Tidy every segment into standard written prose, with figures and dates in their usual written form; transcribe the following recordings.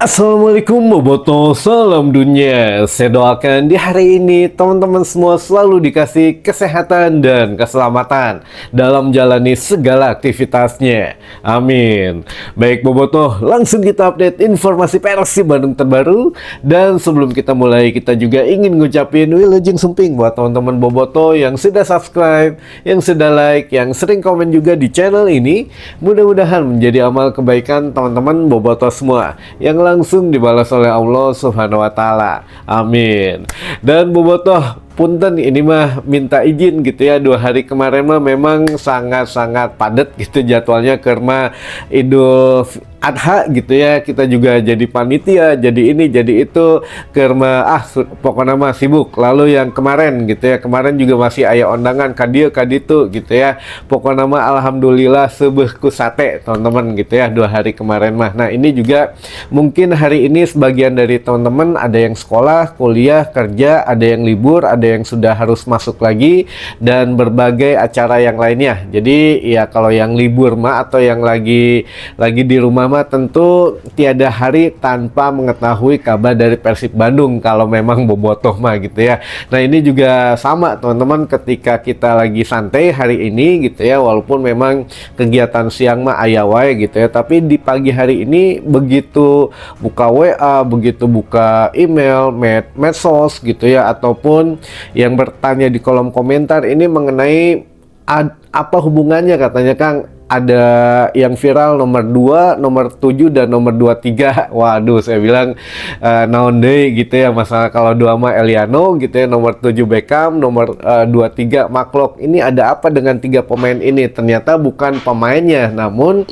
Assalamualaikum Boboto, salam dunia. Saya doakan di hari ini teman-teman semua selalu dikasih kesehatan dan keselamatan dalam jalani segala aktivitasnya. Amin. Baik Boboto, langsung kita update informasi Persib Bandung terbaru. Dan sebelum kita mulai, kita juga ingin ngucapin wilujeng sumping buat teman-teman Boboto yang sudah subscribe, yang sudah like, yang sering komen juga di channel ini. Mudah-mudahan menjadi amal kebaikan teman-teman Boboto semua yang langsung dibalas oleh Allah Subhanahu wa Ta'ala. Amin. Dan Bobotoh, punten ini mah minta izin gitu ya, 2 hari kemarin mah memang sangat-sangat padat gitu jadwalnya karena Idul Adha gitu ya. Kita juga jadi panitia, jadi ini jadi itu karena pokoknya mah sibuk. Lalu yang kemarin gitu ya, kemarin juga masih aya undangan kadieu kaditu gitu ya. Pokoknya mah alhamdulillah sebeuh ku sate teman-teman gitu ya 2 hari kemarin mah. Nah, ini juga mungkin hari ini sebagian dari teman-teman ada yang sekolah, kuliah, kerja, ada yang libur, ada yang sudah harus masuk lagi dan berbagai acara yang lainnya. Jadi ya kalau yang libur mah atau yang lagi di rumah mah tentu tiada hari tanpa mengetahui kabar dari Persib Bandung kalau memang bobotoh mah gitu ya. Nah, ini juga sama teman-teman ketika kita lagi santai hari ini gitu ya, walaupun memang kegiatan siang mah aya wae gitu ya, tapi di pagi hari ini begitu buka WA, begitu buka email, medsos gitu ya, ataupun yang bertanya di kolom komentar ini mengenai apa hubungannya katanya Kang, ada yang viral nomor 2, nomor 7 dan nomor 23. Waduh, saya bilang naon deui gitu ya, masalah kalau 2 mah Eliano gitu ya, nomor 7 Beckham, nomor 23 Maklok. Ini ada apa dengan 3 pemain ini? Ternyata bukan pemainnya, namun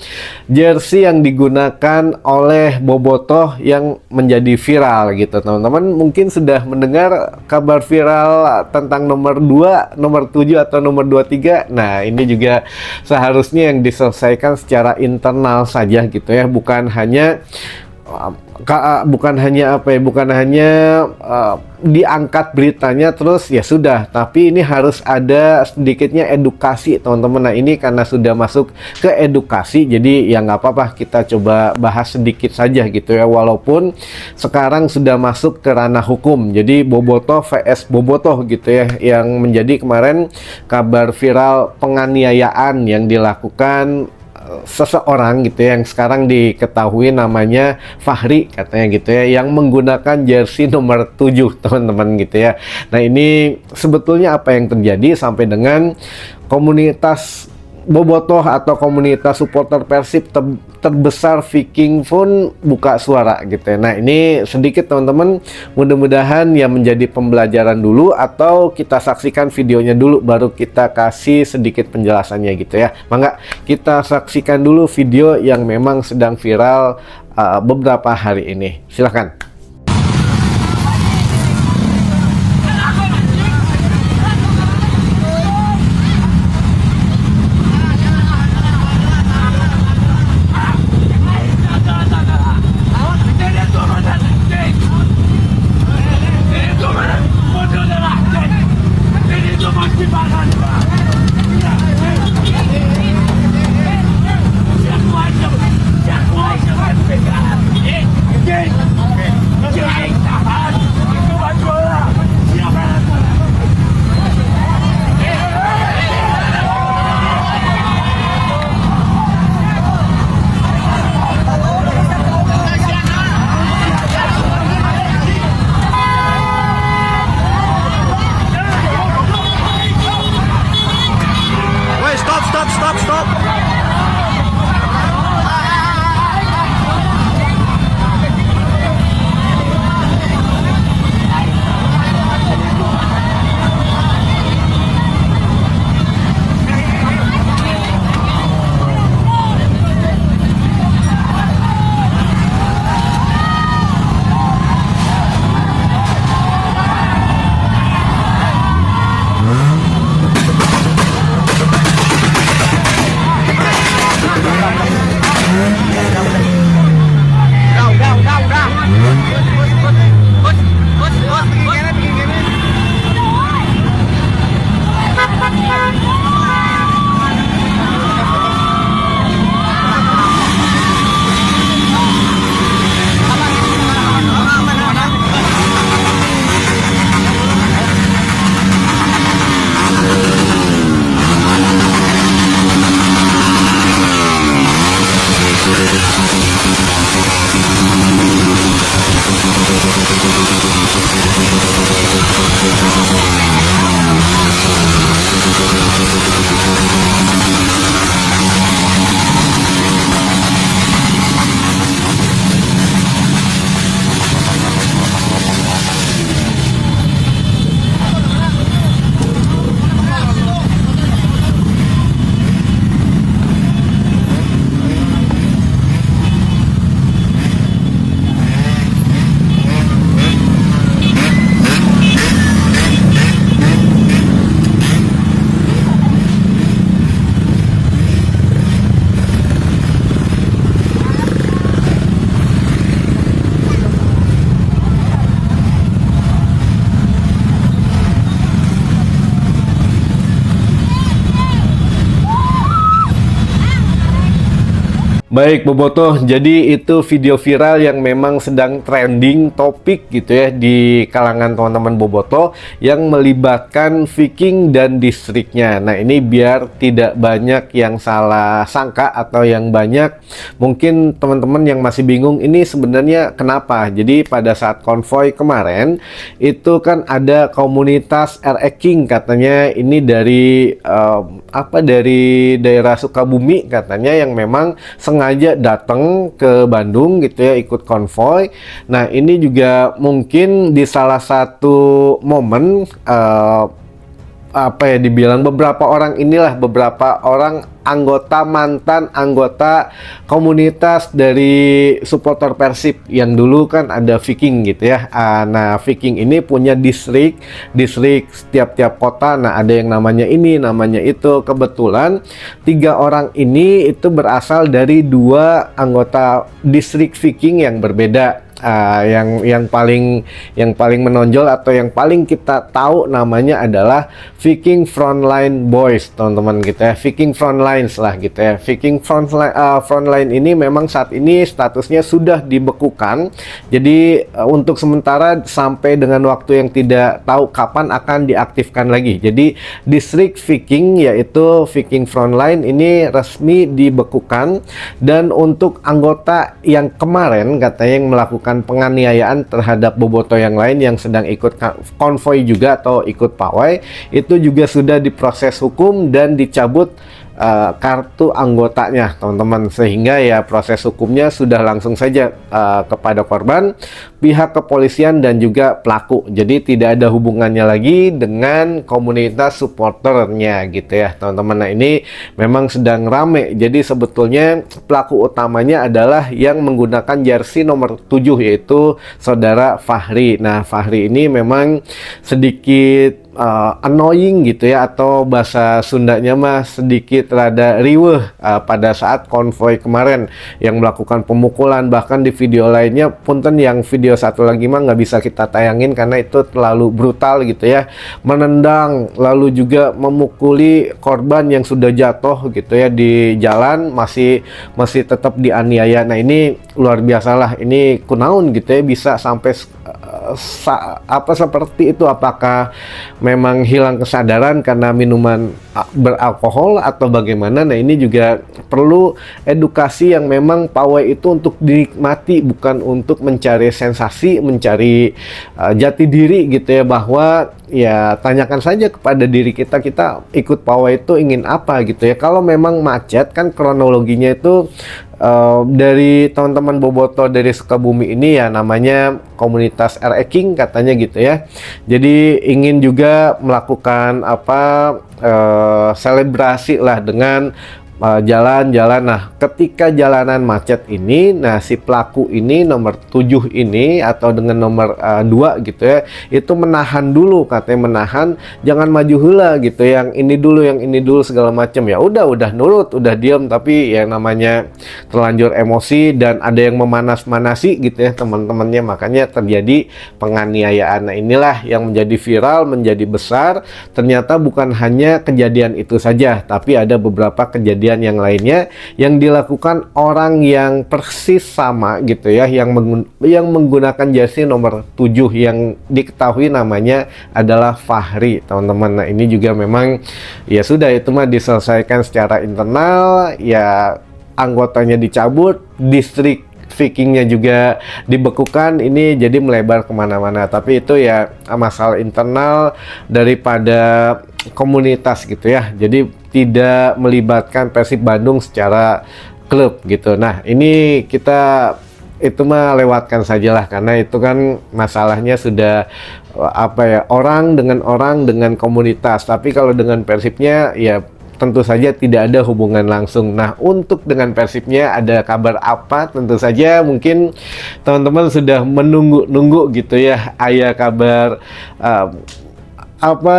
jersey yang digunakan oleh Bobotoh yang menjadi viral gitu. Teman-teman mungkin sudah mendengar kabar viral tentang nomor 2, nomor 7 atau nomor 23. Nah, ini juga seharusnya yang diselesaikan secara internal saja gitu ya, bukan hanya diangkat beritanya terus ya sudah, tapi ini harus ada sedikitnya edukasi teman-teman. Nah, ini karena sudah masuk ke edukasi, jadi ya nggak apa-apa kita coba bahas sedikit saja gitu ya, walaupun sekarang sudah masuk ke ranah hukum. Jadi Bobotoh vs Bobotoh gitu ya, yang menjadi kemarin kabar viral penganiayaan yang dilakukan seseorang gitu ya, yang sekarang diketahui namanya Fahri katanya gitu ya, yang menggunakan jersey nomor 7 teman-teman gitu ya. Nah, ini sebetulnya apa yang terjadi sampai dengan komunitas Bobotoh atau komunitas supporter Persib terbesar Viking pun buka suara gitu ya. Nah, ini sedikit teman-teman, mudah-mudahan ya menjadi pembelajaran dulu, atau kita saksikan videonya dulu baru kita kasih sedikit penjelasannya gitu ya. Mangga kita saksikan dulu video yang memang sedang viral beberapa hari ini. Silahkan. Stop. Baik, Bobotoh. Jadi itu video viral yang memang sedang trending topik gitu ya di kalangan teman-teman Bobotoh yang melibatkan Viking dan distriknya. Nah, ini biar tidak banyak yang salah sangka atau yang banyak mungkin teman-teman yang masih bingung ini sebenarnya kenapa. Jadi pada saat konvoy kemarin itu kan ada komunitas RE King katanya ini dari dari daerah Sukabumi katanya yang memang sengaja datang ke Bandung gitu ya ikut konvoy. Nah, ini juga mungkin di salah satu momen dibilang beberapa orang mantan anggota komunitas dari supporter Persib yang dulu kan ada Viking gitu ya. Nah, Viking ini punya distrik setiap kota. Nah, ada yang namanya ini, namanya itu. Kebetulan 3 orang ini itu berasal dari 2 anggota distrik Viking yang berbeda. Yang paling menonjol atau yang paling kita tahu namanya adalah Viking Frontline Boys, teman-teman gitu ya. Viking Frontlines lah gitu ya. Viking Frontline ini memang saat ini statusnya sudah dibekukan. Jadi untuk sementara sampai dengan waktu yang tidak tahu kapan akan diaktifkan lagi. Jadi distrik Viking yaitu Viking Frontline ini resmi dibekukan, dan untuk anggota yang kemarin katanya yang melakukan penganiayaan terhadap bobotoh yang lain yang sedang ikut konvoy juga atau ikut pawai, itu juga sudah diproses hukum dan dicabut kartu anggotanya, teman-teman, sehingga ya proses hukumnya sudah langsung saja kepada korban, pihak kepolisian dan juga pelaku. Jadi tidak ada hubungannya lagi dengan komunitas supporternya gitu ya, teman-teman. Nah, ini memang sedang rame. Jadi sebetulnya pelaku utamanya adalah yang menggunakan jersey nomor 7 yaitu saudara Fahri. Nah, Fahri ini memang sedikit annoying gitu ya, atau bahasa Sundanya mah sedikit rada riweuh pada saat konvoy kemarin yang melakukan pemukulan. Bahkan di video lainnya punten, yang video satu lagi mah nggak bisa kita tayangin karena itu terlalu brutal gitu ya, menendang lalu juga memukuli korban yang sudah jatuh gitu ya di jalan, masih tetap dianiaya. Nah, ini luar biasa lah, ini kunaun gitu ya bisa sampai seperti itu. Apakah memang hilang kesadaran karena minuman beralkohol atau bagaimana? Nah, ini juga perlu edukasi yang memang pawai itu untuk dinikmati, bukan untuk mencari sensasi, mencari jati diri gitu ya. Bahwa ya tanyakan saja kepada diri kita ikut pawai itu ingin apa gitu ya. Kalau memang macet kan kronologinya itu dari teman-teman bobotoh dari Sukabumi ini ya, namanya komunitas RE King katanya gitu ya. Jadi ingin juga melakukan selebrasi lah dengan jalan-jalan. Nah, ketika jalanan macet ini, nah si pelaku ini nomor 7 ini atau dengan nomor 2 gitu ya, itu menahan dulu, katanya menahan, jangan maju heula gitu, yang ini dulu segala macam. Ya udah nurut, udah diam, tapi ya namanya terlanjur emosi dan ada yang memanas-manasi gitu ya teman-temannya, makanya terjadi penganiayaan. Nah, inilah yang menjadi viral, menjadi besar. Ternyata bukan hanya kejadian itu saja, tapi ada beberapa kejadian yang lainnya yang dilakukan orang yang persis sama gitu ya, yang menggunakan jersey nomor 7 yang diketahui namanya adalah Fahri, teman-teman. Nah, ini juga memang ya sudah, itu mah diselesaikan secara internal ya, anggotanya dicabut, distrik Vikingnya juga dibekukan. Ini jadi melebar kemana-mana, tapi itu ya masalah internal daripada komunitas gitu ya, jadi tidak melibatkan Persib Bandung secara klub gitu. Nah, ini kita itu mah lewatkan sajalah, karena itu kan masalahnya sudah orang dengan komunitas. Tapi kalau dengan Persibnya ya tentu saja tidak ada hubungan langsung. Nah, untuk dengan Persibnya ada kabar apa? Tentu saja mungkin teman-teman sudah menunggu gitu ya, aya kabar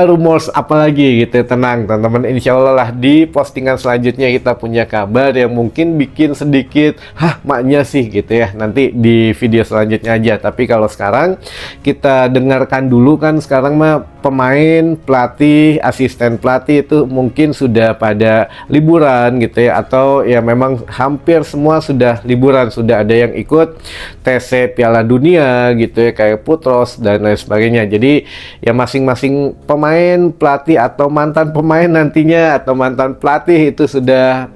rumors apa lagi gitu. Tenang teman-teman, insya Allah lah di postingan selanjutnya kita punya kabar yang mungkin bikin sedikit maknya sih gitu ya, nanti di video selanjutnya aja. Tapi kalau sekarang kita dengarkan dulu, kan sekarang mah pemain, pelatih, asisten pelatih itu mungkin sudah pada liburan gitu ya, atau ya memang hampir semua sudah liburan, sudah ada yang ikut TC Piala Dunia gitu ya, kayak Putros dan lain sebagainya. Jadi ya masing-masing pemain, pelatih atau mantan pemain nantinya atau mantan pelatih itu sudah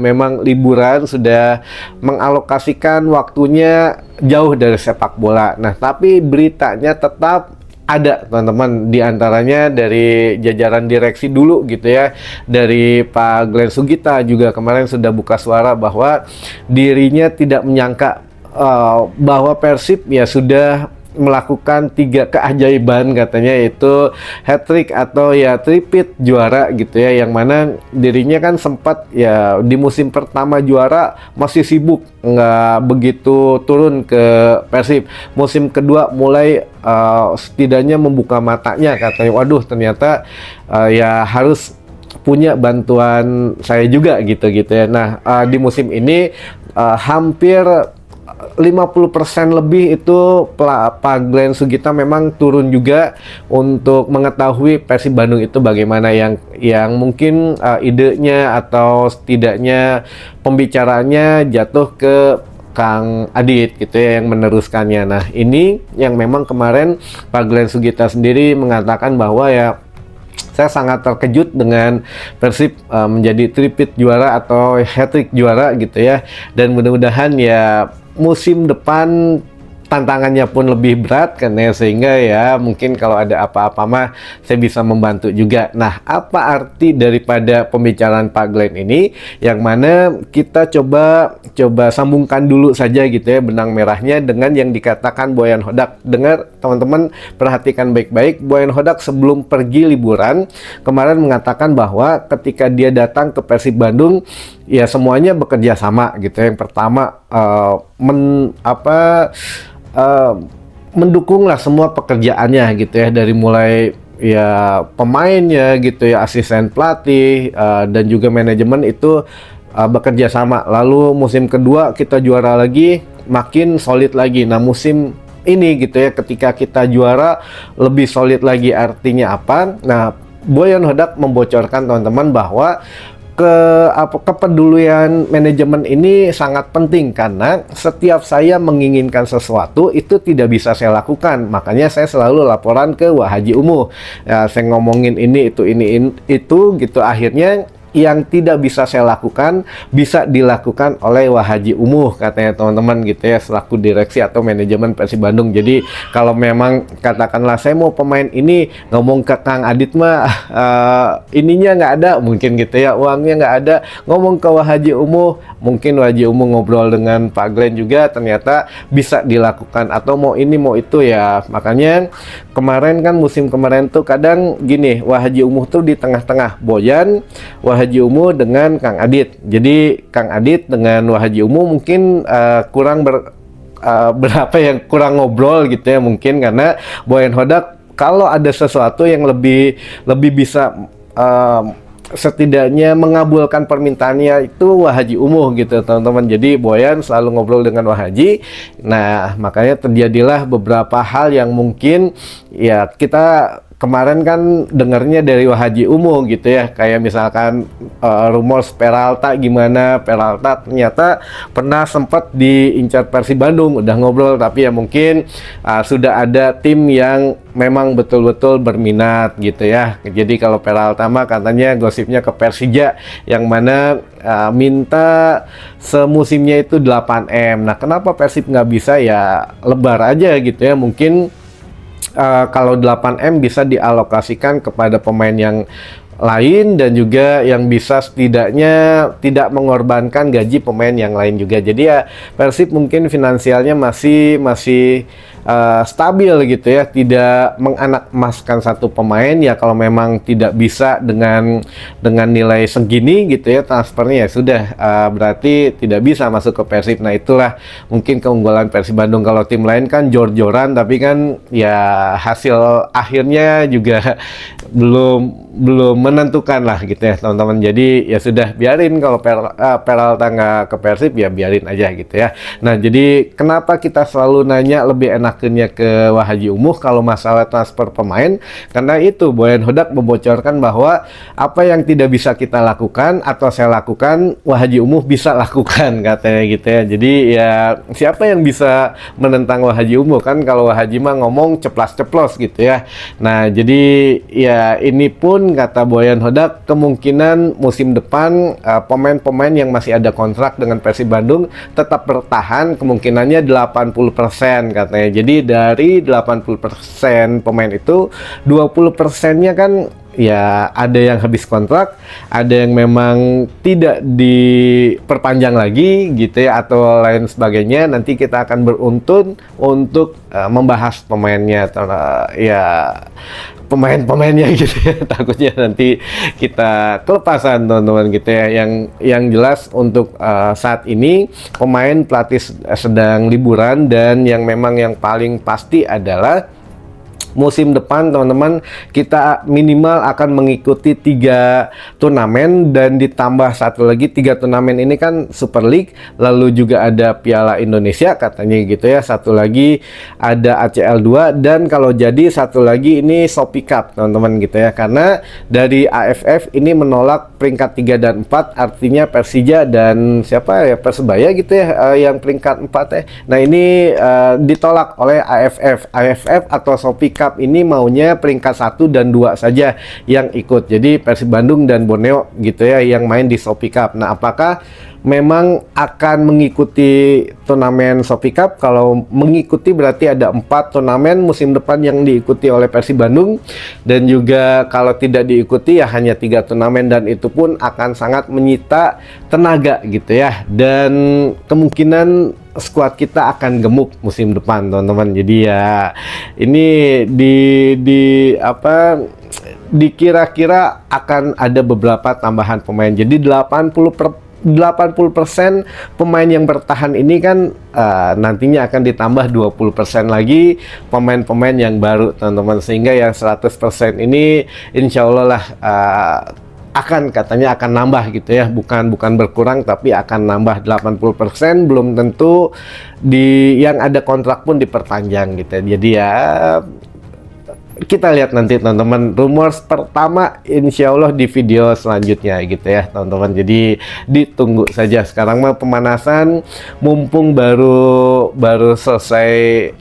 memang liburan, sudah mengalokasikan waktunya jauh dari sepak bola. Nah, tapi beritanya tetap ada, teman-teman, diantaranya dari jajaran direksi dulu gitu ya, dari Pak Glenn Sugita juga kemarin sudah buka suara bahwa dirinya tidak menyangka bahwa Persib ya sudah melakukan 3 keajaiban katanya, yaitu hat-trick atau ya tripit juara gitu ya, yang mana dirinya kan sempat ya di musim pertama juara masih sibuk, nggak begitu turun ke Persib. Musim kedua mulai setidaknya membuka matanya, katanya waduh ternyata ya harus punya bantuan saya juga gitu ya. Nah, di musim ini hampir 50% lebih itu Pak Glenn Sugita memang turun juga untuk mengetahui Persib Bandung itu bagaimana, yang mungkin idenya atau setidaknya pembicaraannya jatuh ke Kang Adit gitu ya, yang meneruskannya. Nah, ini yang memang kemarin Pak Glenn Sugita sendiri mengatakan bahwa ya saya sangat terkejut dengan Persib menjadi tripit juara atau hat-trick juara gitu ya, dan mudah-mudahan ya musim depan tantangannya pun lebih berat kan ya, sehingga ya mungkin kalau ada apa-apa mah saya bisa membantu juga. Nah, apa arti daripada pembicaraan Pak Glenn ini, yang mana kita coba sambungkan dulu saja gitu ya benang merahnya dengan yang dikatakan Boyan Hodak. Dengar teman-teman, perhatikan baik-baik. Boyan Hodak sebelum pergi liburan kemarin mengatakan bahwa ketika dia datang ke Persib Bandung ya semuanya bekerja sama gitu. Yang pertama mendukunglah semua pekerjaannya gitu ya, dari mulai ya pemainnya gitu ya, asisten pelatih dan juga manajemen itu bekerja sama. Lalu musim kedua kita juara lagi, makin solid lagi. Nah, musim ini gitu ya, ketika kita juara lebih solid lagi, artinya apa? Nah, Boyan Hodak membocorkan teman-teman bahwa kepedulian manajemen ini sangat penting, karena setiap saya menginginkan sesuatu itu tidak bisa saya lakukan, makanya saya selalu laporan ke Wah Haji Umuh ya, saya ngomongin ini itu gitu, akhirnya yang tidak bisa saya lakukan bisa dilakukan oleh Wah Haji Umuh, katanya teman-teman gitu ya, selaku direksi atau manajemen Persib Bandung. Jadi kalau memang katakanlah saya mau pemain ini, ngomong ke Kang Adit mah ininya nggak ada mungkin gitu ya, uangnya nggak ada, ngomong ke Wah Haji Umuh, mungkin Wah Haji Umuh ngobrol dengan Pak Glenn juga ternyata bisa dilakukan, atau mau ini mau itu ya. Makanya kemarin kan musim kemarin tuh kadang gini, Wah Haji Umuh tuh di tengah-tengah, Boyan, Wah Haji Umuh dengan Kang Adit. Jadi Kang Adit dengan Wah Haji Umuh mungkin kurang berapa yang kurang ngobrol gitu ya, mungkin karena Boyan Hodak kalau ada sesuatu yang lebih bisa setidaknya mengabulkan permintaannya itu Wah Haji Umuh gitu teman-teman. Jadi Boyan selalu ngobrol dengan Wah Haji. Nah, makanya terjadilah beberapa hal yang mungkin ya kita kemarin kan dengarnya dari Wah Haji Umuh gitu ya, kayak misalkan rumor Peralta, gimana Peralta ternyata pernah sempat diincar Persib Bandung, udah ngobrol, tapi ya mungkin sudah ada tim yang memang betul-betul berminat gitu ya. Jadi kalau Peralta mah katanya gosipnya ke Persija, yang mana minta semusimnya itu 8M. Nah, kenapa Persib nggak bisa ya lebar aja gitu ya, mungkin kalau 8M bisa dialokasikan kepada pemain yang lain dan juga yang bisa setidaknya tidak mengorbankan gaji pemain yang lain juga. Jadi ya Persib mungkin finansialnya masih stabil gitu ya, tidak menganak emaskan satu pemain ya. Kalau memang tidak bisa dengan nilai segini gitu ya transfernya, ya sudah berarti tidak bisa masuk ke Persib. Nah, itulah mungkin keunggulan Persib Bandung. Kalau tim lain kan jor-joran, tapi kan ya hasil akhirnya juga belum belum menentukan lah gitu ya teman-teman. Jadi ya sudah biarin, kalau Peralta nggak ke Persib ya biarin aja gitu ya. Nah jadi kenapa kita selalu nanya lebih enakannya ke Wahaji Umuh kalau masalah transfer pemain, karena itu Boyan Hodak membocorkan bahwa apa yang tidak bisa kita lakukan atau saya lakukan, Wahaji Umuh bisa lakukan katanya gitu ya. Jadi ya siapa yang bisa menentang Wahaji Umuh kan, kalau Wahaji mah ngomong ceplas-ceplos gitu ya. Nah jadi ya ini pun kata Boyan Hodak kemungkinan musim depan pemain-pemain yang masih ada kontrak dengan Persib Bandung tetap bertahan, kemungkinannya 80% katanya. Jadi dari 80% pemain itu 20%-nya kan ya ada yang habis kontrak, ada yang memang tidak diperpanjang lagi gitu ya, atau lain sebagainya. Nanti kita akan beruntun untuk membahas pemainnya, ya pemain-pemainnya gitu ya. Takutnya nanti kita kelepasan teman-teman gitu ya. Yang jelas untuk saat ini pemain pelatih sedang liburan, dan yang memang yang paling pasti adalah musim depan teman-teman kita minimal akan mengikuti 3 turnamen, dan ditambah satu lagi 3 turnamen ini kan Super League, lalu juga ada Piala Indonesia katanya gitu ya, satu lagi ada ACL 2, dan kalau jadi satu lagi ini Shopee Cup teman-teman gitu ya, karena dari AFF ini menolak peringkat 3 dan 4, artinya Persija dan siapa ya, Persebaya gitu ya, yang peringkat 4 ya. Nah ini ditolak oleh AFF atau Shopee Cup ini maunya peringkat 1 dan 2 saja yang ikut. Jadi Persib Bandung dan Borneo gitu ya yang main di Shopee Cup. Nah, apakah memang akan mengikuti turnamen Shopee Cup? Kalau mengikuti berarti ada 4 turnamen musim depan yang diikuti oleh Persib Bandung, dan juga kalau tidak diikuti ya hanya 3 turnamen, dan itu pun akan sangat menyita tenaga gitu ya, dan kemungkinan skuad kita akan gemuk musim depan teman-teman. Jadi ya ini dikira-kira akan ada beberapa tambahan pemain. Jadi 80% pemain yang bertahan ini kan nantinya akan ditambah 20% lagi pemain-pemain yang baru teman-teman, sehingga yang 100% ini insya Allah lah katanya akan nambah gitu ya, bukan berkurang tapi akan nambah 80%, belum tentu yang ada kontrak pun diperpanjang gitu. Jadi ya kita lihat nanti teman-teman, rumors pertama insya Allah di video selanjutnya gitu ya teman-teman. Jadi ditunggu saja. Sekarang mah pemanasan, mumpung baru selesai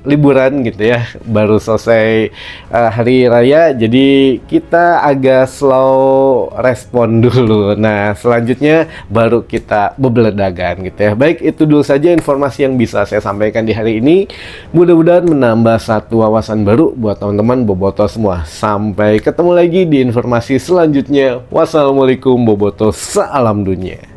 liburan gitu ya, baru selesai hari raya, jadi kita agak slow respon dulu. Nah selanjutnya baru kita bebeledagan gitu ya. Baik, itu dulu saja informasi yang bisa saya sampaikan di hari ini, mudah-mudahan menambah satu wawasan baru buat teman-teman Boboto semua. Sampai ketemu lagi di informasi selanjutnya. Wassalamualaikum Boboto, salam dunia.